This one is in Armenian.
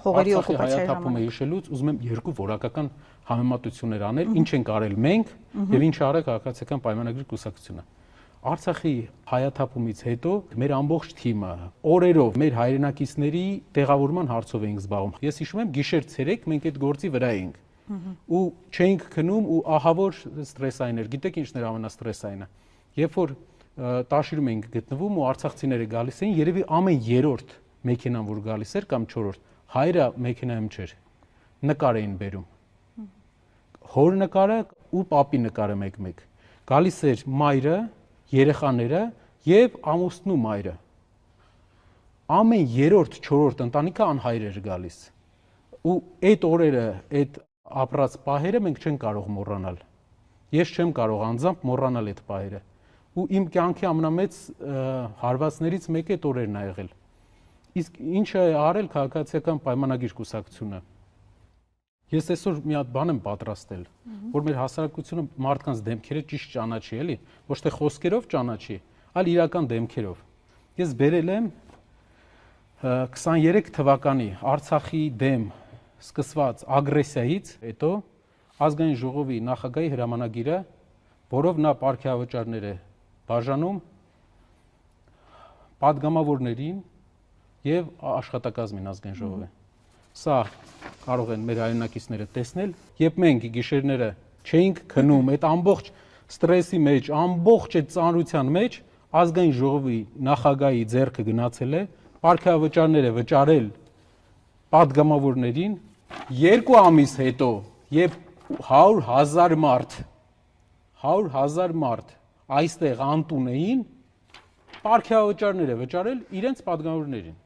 Հողերի Արցախի օկուպացիայի հայաթափումը հիշելուց ուզում եմ երկու որակական համեմատություններ անել, ինչ ենք արել մենք եւ ինչ արել քաղաքացիական պայմանագրի կուսակցությունը։ Արցախի հայաթափումից հետո մեր ամբողջ թիմը օրերով մեր հայրենակիցների տեղավորման հարցով էինք զբաղվում։ Ես հիշում եմ գիշեր-ցերեկ մենք այդ գործի վրա էինք։ Ու չէինք քնում ու ահավոր ստրեսային էր։ Գիտեք ինչն էր ամենաստրեսայինը։ Երբ որ Տաշիրում էինք գտնվում ու արցախցիները գալիս էին, երևի ամեն երրորդ մեքենան որ գալիս էր կամ չորրորդ, հայրը մեքենայում չէր։ Նկար էին բերում։ Հոր նկարը ու պապի նկարը մեկ-մեկ։ Գալիս էր մայրը, երեխաները եւ ամուսնու մայրը։ Ամեն երրորդ, չորրորդ ընտանիքը անհայր էր գալիս։ Ու այդ օրերը, այդ ապրած պահերը մենք չենք կարող մոռանալ։ Ես չեմ կարող անձամբ մոռանալ այդ պահերը։ Ու իմ կյանքի ամենամեծ հարվածներից մեկը այդ օրերն ա եղել։ Իսկ ինչը արել քաղաքացիական պայմանագիր կուսակցությունը։ Ես այսօր մի հատ բան եմ պատրաստել, որ մեր հասարակությունը մարդկանց դեմքերը ճիշտ ճանաչի, էլի, ոչ թե խոսքերով ճանաչի, այլ իրական դեմքերով։ Ես բերել եմ 23 թվականի Արցախի դեմ սկսված ագրեսիայից հետո ազգային ժողովի նախագահի հրամանագիրը, որով նա պարգևավճարներ է բաժանում падգամավորներին եւ աշխատակազմին ազգային ժողովի։ Սա կարող են մեր հայրենակիցները տեսնել, երբ մենք գիշերները չէինք քնում, այդ ամբողջ ստրեսի մեջ, ամբողջ այդ ծանրության մեջ ազգային ժողովի նախագահի ձեռքը գնացել է, պարգևավճարները վճարել падգամավորներին 2 ամիս հետո, երբ 100,000 մարդ այստեղ անտուն էին, պարգևավճարները վճարել իրենց падգամավորներին։